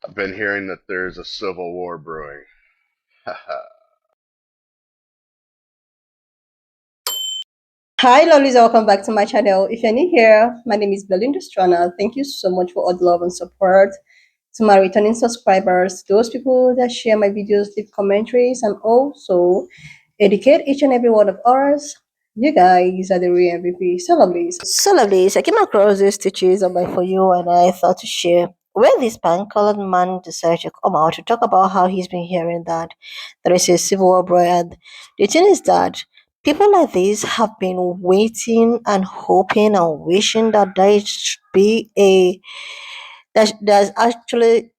I've been hearing that there's a civil war brewing. Hi, lovelies, welcome back to my channel. If you're new here, my name is Belinda Strana. Thank you so much for all the love and support. To my returning subscribers, those people that share my videos, leave commentaries, and also educate each and every one of us. You guys are the real MVP. So lovelies, I came across these stitches on my For You and I thought to share where this pan-colored man decided to come out to talk about how he's been hearing that there is a civil war brand. The thing is that people like this have been waiting and hoping and wishing that there should be that there's actually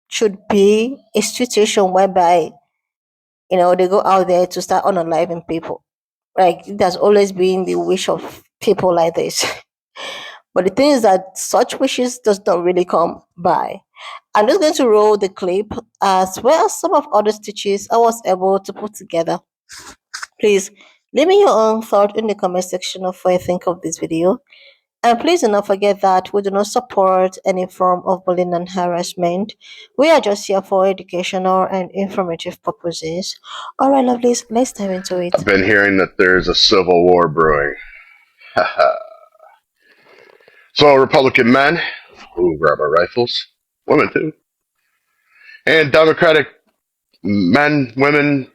should be a situation whereby they go out there to start unaliving people. Like there's always been the wish of people like this. But the thing is that such wishes does not really come by. I'm just going to roll the clip as well as some of other stitches I was able to put together. Please leave me your own thought in the comment section of what you think of this video. And please do not forget that we do not support any form of bullying and harassment. We are just here for educational and informative purposes. Alright, lovelies, let's dive into it. I've been hearing that there's a civil war brewing. So Republican men, who grab our rifles, women too, and Democratic men, women,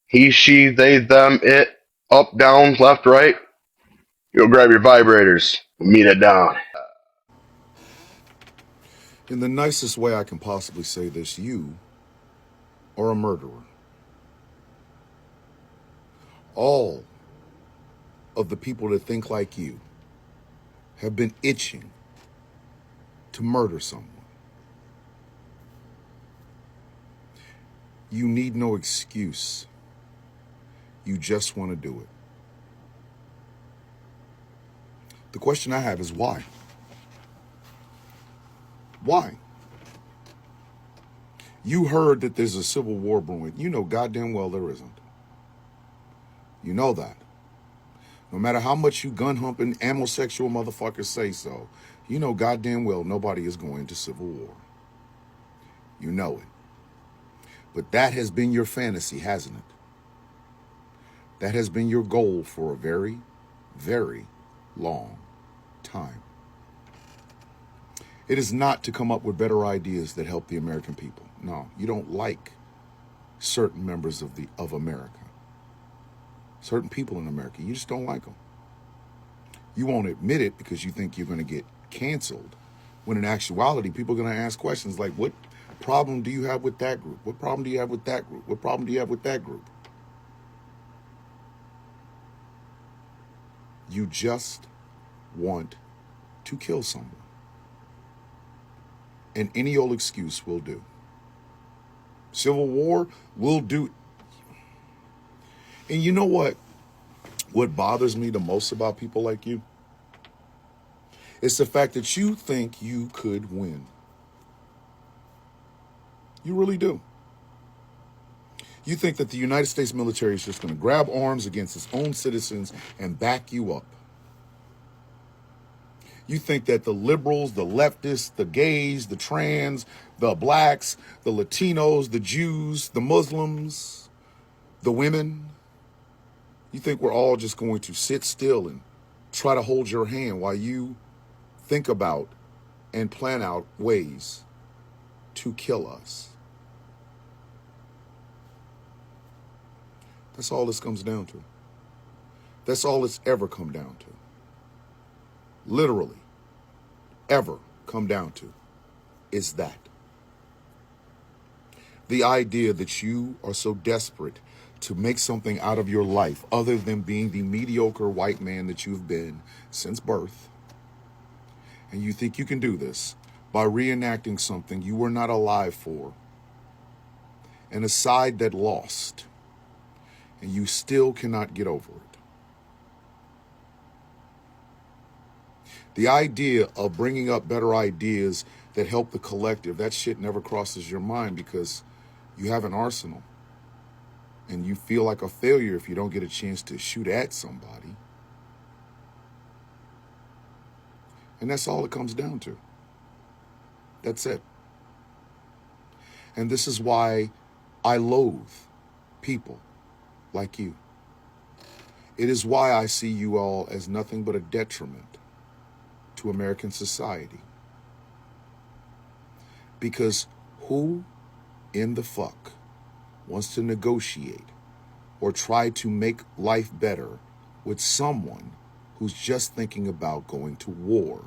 he, she, they, them, it, up, down, left, right, you'll grab your vibrators, meet it down. In the nicest way I can possibly say this, you are a murderer. All of the people that think like you have been itching to murder someone. You need no excuse. You just want to do it. The question I have is why? Why? You heard that there's a civil war brewing. You know goddamn well there isn't. You know that. No matter how much you gun humping, amosexual motherfuckers say so, you know goddamn well nobody is going to civil war. You know it. But that has been your fantasy, hasn't it? That has been your goal for a very, very long time. It is not to come up with better ideas that help the American people. No, you don't like certain members of America. Certain people in America, you just don't like them. You won't admit it because you think you're going to get canceled, when in actuality, people are going to ask questions like, what problem do you have with that group? What problem do you have with that group? What problem do you have with that group? You just want to kill someone. And any old excuse will do. Civil war will do. And you know what? What bothers me the most about people like you? It's the fact that you think you could win. You really do. You think that the United States military is just going to grab arms against its own citizens and back you up. You think that the liberals, the leftists, the gays, the trans, the blacks, the Latinos, the Jews, the Muslims, the women, you think we're all just going to sit still and try to hold your hand while you think about and plan out ways to kill us. That's all this comes down to. That's all it's ever come down to. Literally, ever come down to is that. The idea that you are so desperate to make something out of your life other than being the mediocre white man that you've been since birth, and you think you can do this by reenacting something you were not alive for, and a side that lost, and you still cannot get over it. The idea of bringing up better ideas that help the collective, that shit never crosses your mind because you have an arsenal. And you feel like a failure if you don't get a chance to shoot at somebody. And that's all it comes down to. That's it. And this is why I loathe people like you. It is why I see you all as nothing but a detriment to American society. Because who in the fuck wants to negotiate or try to make life better with someone who's just thinking about going to war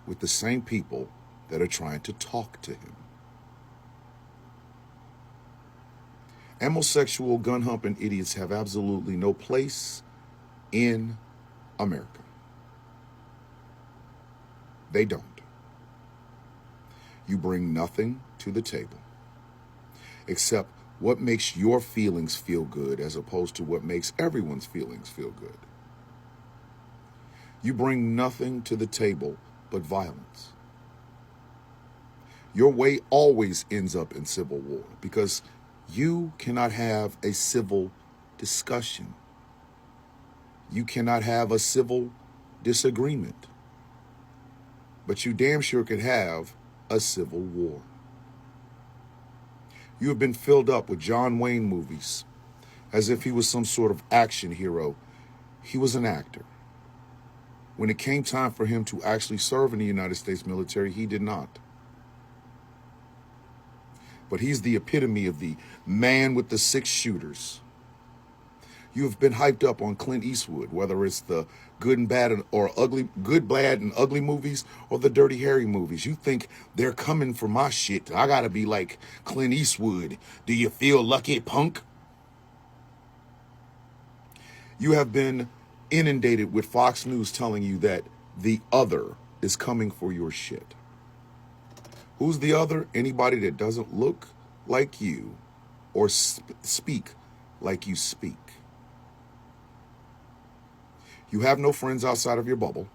with the same people that are trying to talk to him? Homosexual, gun-humping idiots have absolutely no place in America. They don't. You bring nothing to the table except what makes your feelings feel good as opposed to what makes everyone's feelings feel good. You bring nothing to the table but violence. Your way always ends up in civil war because you cannot have a civil discussion. You cannot have a civil disagreement. But you damn sure could have a civil war. You have been filled up with John Wayne movies as if he was some sort of action hero. He was an actor. When it came time for him to actually serve in the United States military, he did not. But he's the epitome of the man with the 6 shooters. You have been hyped up on Clint Eastwood, whether it's the good and bad or ugly, good, bad, and ugly movies or the Dirty Harry movies. You think they're coming for my shit. I gotta be like Clint Eastwood. Do you feel lucky, punk? You have been inundated with Fox News telling you that the other is coming for your shit. Who's the other? Anybody that doesn't look like you or speak like you speak. You have no friends outside of your bubble.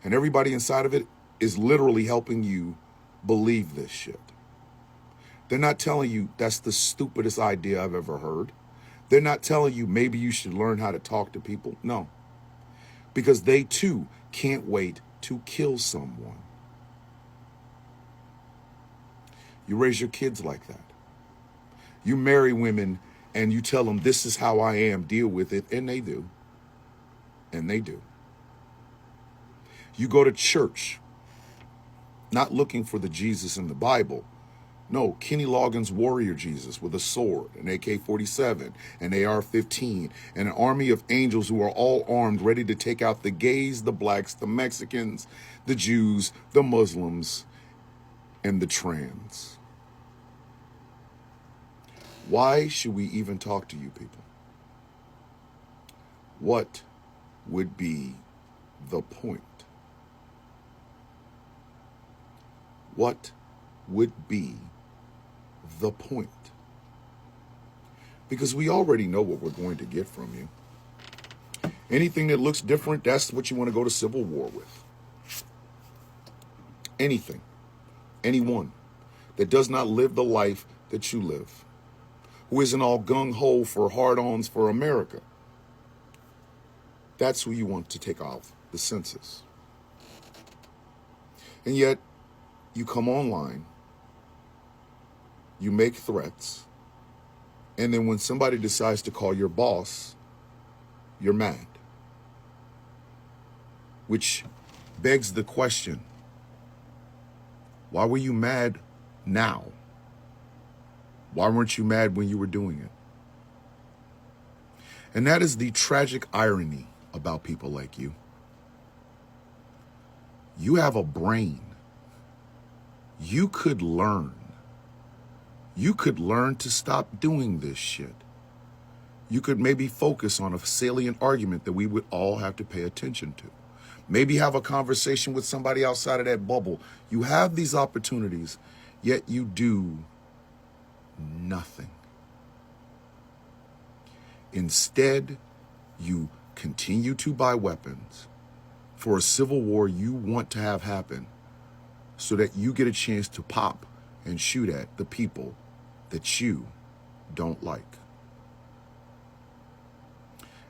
And everybody inside of it is literally helping you believe this shit. They're not telling you that's the stupidest idea I've ever heard. They're not telling you maybe you should learn how to talk to people. No. Because they too can't wait to kill someone. You raise your kids like that. You marry women and you tell them this is how I am, deal with it, and they do. And they do. You go to church, not looking for the Jesus in the Bible. No, Kenny Loggins' warrior Jesus with a sword, an AK-47, an AR-15, and an army of angels who are all armed, ready to take out the gays, the blacks, the Mexicans, the Jews, the Muslims, and the trans. Why should we even talk to you people? What would be the point? What would be the point? Because we already know what we're going to get from you. Anything that looks different, that's what you want to go to civil war with. Anything, anyone that does not live the life that you live, who isn't all gung-ho for hard-ons for America, that's who you want to take off the census. And yet, you come online, you make threats, and then when somebody decides to call your boss, you're mad. Which begs the question, why were you mad now? Why weren't you mad when you were doing it? And that is the tragic irony about people like you. You have a brain. You could learn. You could learn to stop doing this shit. You could maybe focus on a salient argument that we would all have to pay attention to. Maybe have a conversation with somebody outside of that bubble. You have these opportunities, yet you do nothing. Instead, you continue to buy weapons for a civil war you want to have happen so that you get a chance to pop and shoot at the people that you don't like.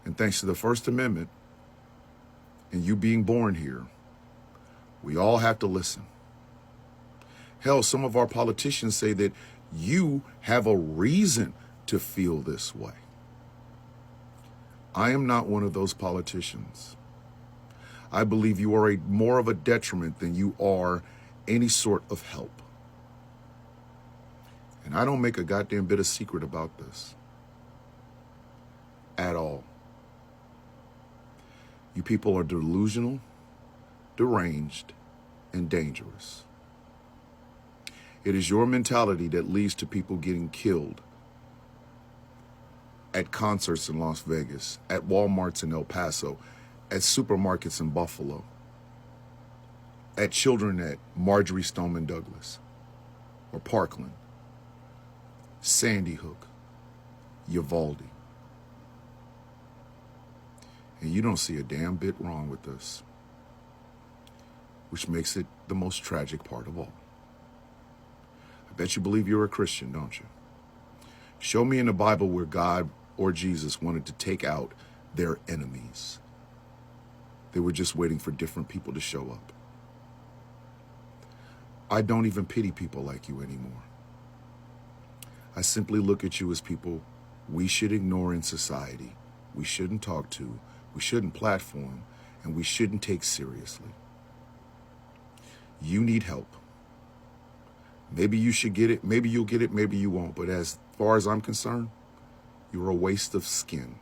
And thanks to the First Amendment and you being born here, we all have to listen. Hell, some of our politicians say that you have a reason to feel this way. I am not one of those politicians. I believe you are more of a detriment than you are any sort of help. And I don't make a goddamn bit of secret about this. At all. You people are delusional, deranged, and dangerous. It is your mentality that leads to people getting killed at concerts in Las Vegas, at Walmarts in El Paso, at supermarkets in Buffalo, at children at Marjorie Stoneman Douglas, or Parkland, Sandy Hook, Uvalde. And you don't see a damn bit wrong with this, which makes it the most tragic part of all. I bet you believe you're a Christian, don't you? Show me in the Bible where God or Jesus wanted to take out their enemies. They were just waiting for different people to show up. I don't even pity people like you anymore. I simply look at you as people we should ignore in society, we shouldn't talk to, we shouldn't platform, and we shouldn't take seriously. You need help. Maybe you should get it, maybe you'll get it, maybe you won't. But as far as I'm concerned, you're a waste of skin.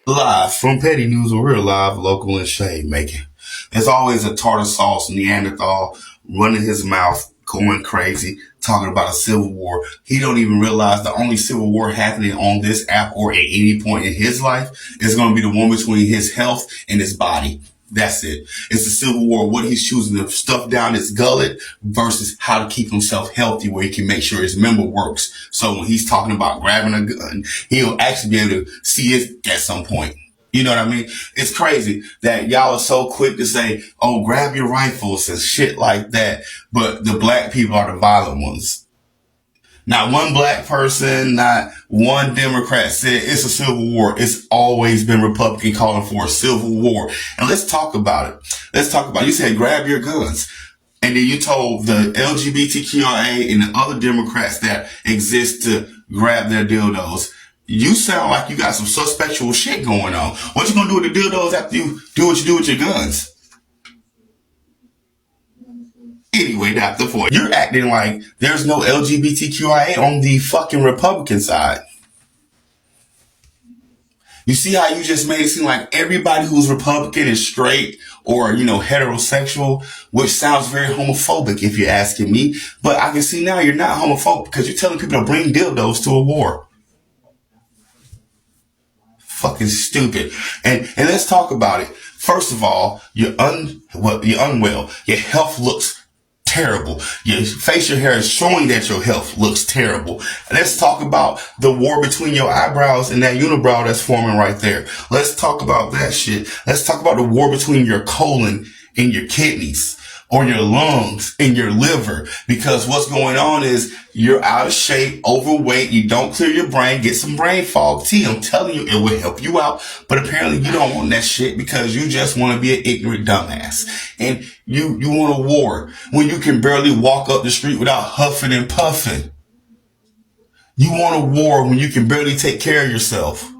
Live from Petty News, we're live, local, and shade making. There's always a tartar sauce Neanderthal running his mouth, going crazy, talking about a civil war. He don't even realize the only civil war happening on this app or at any point in his life is going to be the one between his health and his body. That's it. It's a civil war. What he's choosing to stuff down his gullet versus how to keep himself healthy where he can make sure his member works. So when he's talking about grabbing a gun, he'll actually be able to see it at some point. You know what I mean? It's crazy that y'all are so quick to say, oh, grab your rifles and shit like that. But the black people are the violent ones. Not one black person, not one Democrat said it's a civil war. It's always been Republican calling for a civil war. And let's talk about it. You said grab your guns. And then you told the LGBTQIA and the other Democrats that exist to grab their dildos. You sound like you got some suspectual shit going on. What you gonna do with the dildos after you do what you do with your guns? Anyway, that's the point. You're acting like there's no LGBTQIA on the fucking Republican side. You see how you just made it seem like everybody who's Republican is straight or, heterosexual, which sounds very homophobic if you're asking me. But I can see now you're not homophobic because you're telling people to bring dildos to a war. Fucking stupid. And let's talk about it. First of all, you're unwell. Your health looks terrible. Your facial hair is showing that your health looks terrible. Let's talk about the war between your eyebrows and that unibrow that's forming right there. Let's talk about that shit. Let's talk about the war between your colon and your kidneys, or your lungs and your liver, because what's going on is you're out of shape, overweight, you don't clear your brain, get some brain fog. I'm telling you, it will help you out, but apparently you don't want that shit because you just want to be an ignorant dumbass. And you want a war when you can barely walk up the street without huffing and puffing. You want a war when you can barely take care of yourself.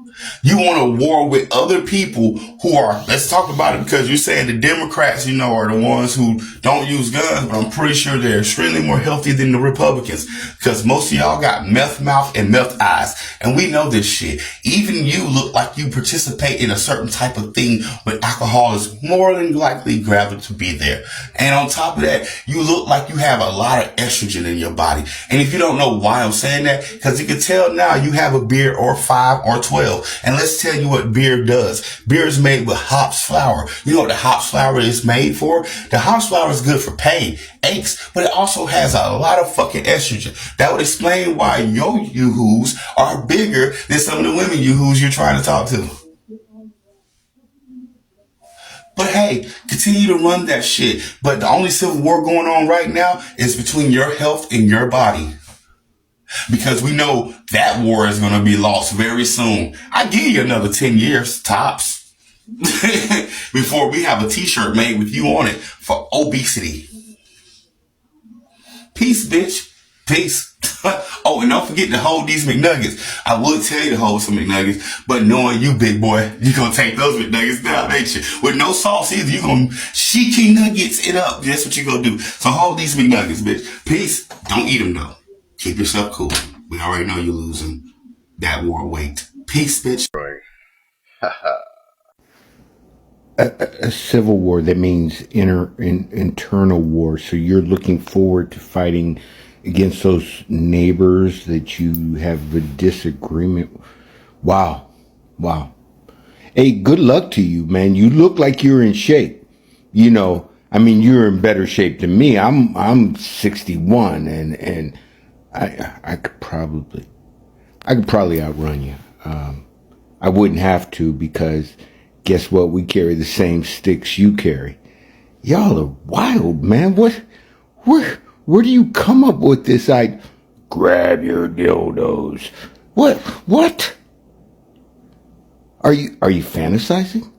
You want a war with other people who are, let's talk about it, because you're saying the Democrats, are the ones who don't use guns, but I'm pretty sure they're extremely more healthy than the Republicans, because most of y'all got meth mouth and meth eyes. And we know this shit. Even you look like you participate in a certain type of thing where alcohol is more than likely grabbing to be there. And on top of that, you look like you have a lot of estrogen in your body. And if you don't know why I'm saying that, because you can tell now you have a beard or 5 or 12. And let's tell you what beer does. Beer is made with hops flour. You know what the hops flour is made for? The hops flour is good for pain, aches, but it also has a lot of fucking estrogen. That would explain why your yoo-hoos are bigger than some of the women yoo-hoos you're trying to talk to. But hey, continue to run that shit. But the only civil war going on right now is between your health and your body. Because we know that war is going to be lost very soon. I give you another 10 years, tops, before we have a t-shirt made with you on it for obesity. Peace, bitch. Peace. Oh, and don't forget to hold these McNuggets. I would tell you to hold some McNuggets, but knowing you, big boy, you gonna take those McNuggets down, ain't you? With no sauce either. You gonna cheeky nuggets it up. That's what you gonna do. So hold these McNuggets, bitch. Peace. Don't eat them though. Keep yourself cool. We already know you're losing that war weight. Peace, bitch. A civil war, that means internal war. So you're looking forward to fighting against those neighbors that you have a disagreement. Wow. Hey, good luck to you, man. You look like you're in shape. You know, I mean, you're in better shape than me. I'm 61, and I could probably outrun you. I wouldn't have to, because guess what? We carry the same sticks you carry. Y'all are wild, man. Where do you come up with this? I grab your dildos. What? Are you fantasizing?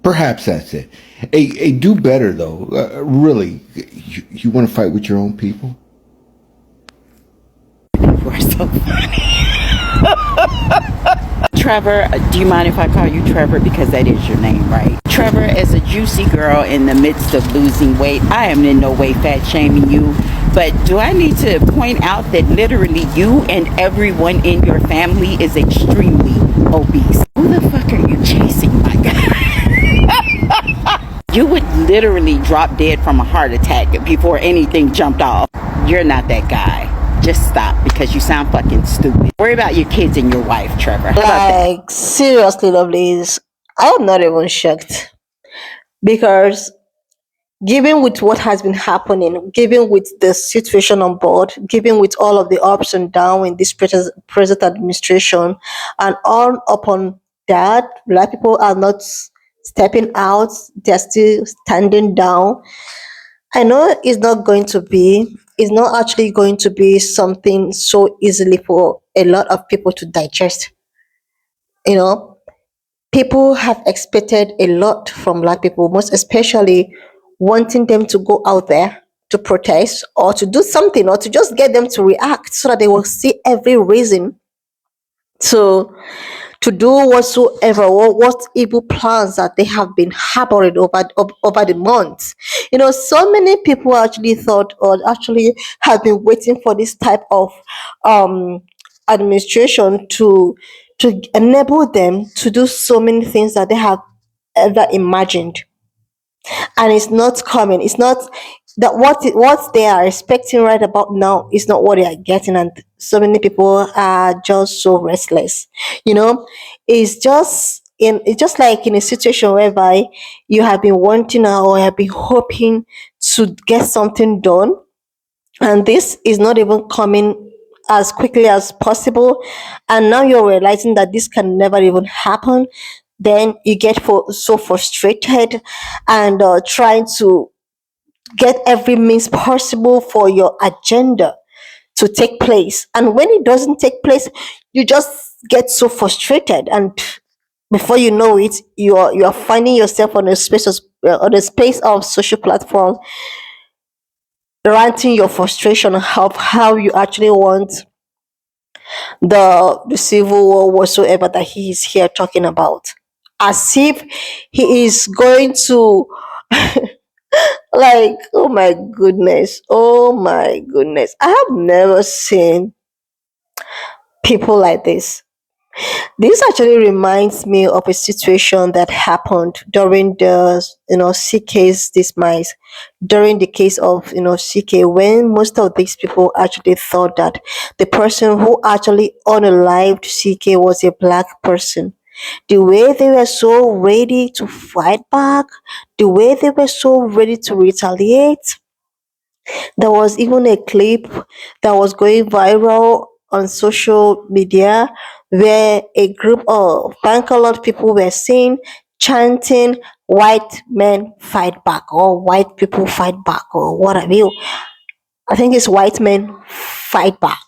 Perhaps that's it. Hey, do better though. Really, you want to fight with your own people? You are so funny. Trevor, do you mind if I call you Trevor? Because that is your name, right? Trevor, as a juicy girl in the midst of losing weight, I am in no way fat shaming you. But do I need to point out that literally you and everyone in your family is extremely obese? Who the fuck are you chasing, my guy? You would literally drop dead from a heart attack before anything jumped off. You're not that guy. Just stop, because you sound fucking stupid. Worry about your kids and your wife, Trevor. How about that? Like, seriously, lovelies, I am not even shocked, because given with what has been happening, given with the situation on board, given with all of the ups and downs in this present administration, and all upon that, black people are not stepping out, they're still standing down. I know it's not actually going to be something so easily for a lot of people to digest. You know, people have expected a lot from black people, most especially wanting them to go out there to protest or to do something, or to just get them to react so that they will see every reason to do whatsoever, what evil plans that they have been harboring over the months. So many people actually thought, or actually have been waiting for this type of um administration to enable them to do so many things that they have ever imagined, and it's not coming. It's not that what they are expecting right about now is not what they are getting, and so many people are just so restless. You know, it's just like in a situation whereby you have been wanting or have been hoping to get something done, and this is not even coming as quickly as possible, and now you're realizing that this can never even happen. Then you get so frustrated, and trying to get every means possible for your agenda to take place, and when it doesn't take place, you just get so frustrated, and before you know it, you are finding yourself on a space of social platform, ranting your frustration of how you actually want the civil war whatsoever that he is here talking about, as if he is going to like, oh my goodness, I have never seen people like this actually reminds me of a situation that happened during the CK's demise, during the case of CK, when most of these people actually thought that the person who actually unalived CK was a black person. The way they were so ready to fight back, the way they were so ready to retaliate. There was even a clip that was going viral on social media where a group of Bangalore people were seen chanting, "White men fight back," or "White people fight back," or what have you. I think it's "White men fight back."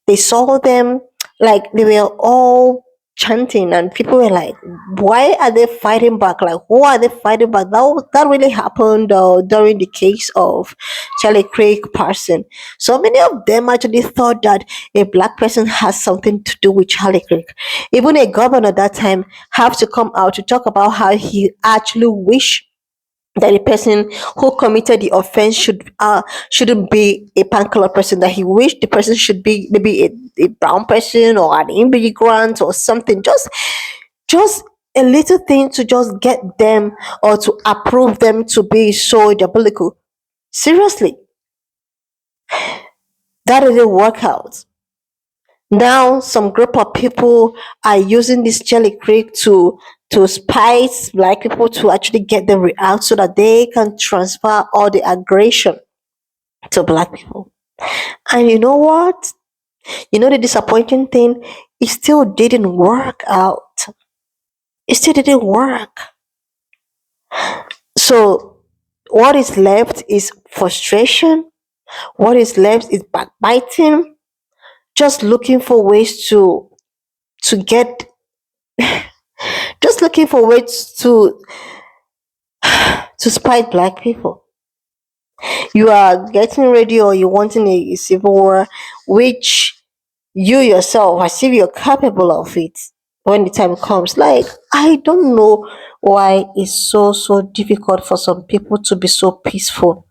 They saw them like they were all chanting, and people were like, why are they fighting back? Like, who are they fighting back? That really happened during the case of Charlie Craig person. So many of them actually thought that a black person has something to do with Charlie Craig. Even a governor that time have to come out to talk about how he actually wish that the person who committed the offense shouldn't be a pan color person, that he wished the person should be maybe a brown person or an immigrant or something, just a little thing to just get them or to approve them to be so diabolical. Seriously, that didn't work out. Now some group of people are using this jelly creek to spite black people, to actually get them react so that they can transfer all the aggression to black people. And you know what? You know the disappointing thing? It still didn't work out. It still didn't work. So what is left is frustration. What is left is backbiting. Just looking for ways to get just looking for ways to spite black people. You are getting ready or you're wanting a civil war, which you yourself, as if you're capable of it when the time comes. Like, I don't know why it's so difficult for some people to be so peaceful.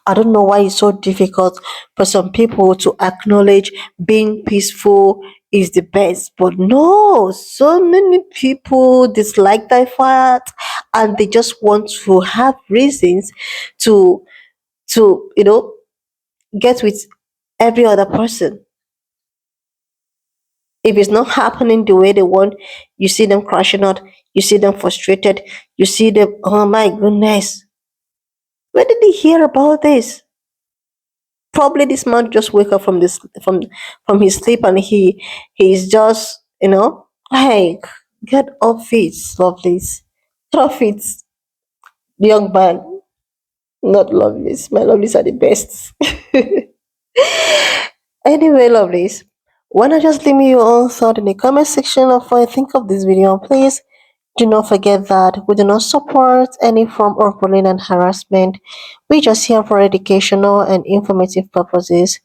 I don't know why it's so difficult for some people to acknowledge being peaceful is the best. But no, so many people dislike that fact, and they just want to have reasons to to get with every other person. If it's not happening the way they want, you see them crashing out, you see them frustrated, you see them, oh my goodness, where did they hear about this? Probably this man just wake up from his sleep, and he's just like, get off it, lovelies. Get off it, young man. Not lovelies. My lovelies are the best. Anyway, lovelies, why not just leave me your own thought in the comment section of what you think of this video? Please do not forget that we do not support any form of bullying and harassment. We just here for educational and informative purposes.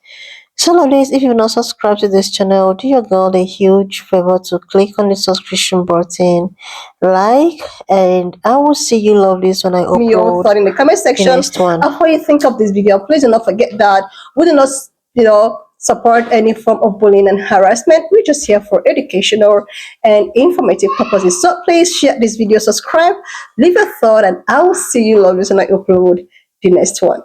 So lovelies, if you've not subscribed to this channel, do your girl a huge favor to click on the subscription button, like, and I will see you lovelies when I upload your thought in the comment section the next one. Of what you think of this video. Please do not forget that we do not support any form of bullying and harassment. We're just here for educational and informative purposes. So please share this video, subscribe, leave a thought, and I will see you lovelies when I upload the next one.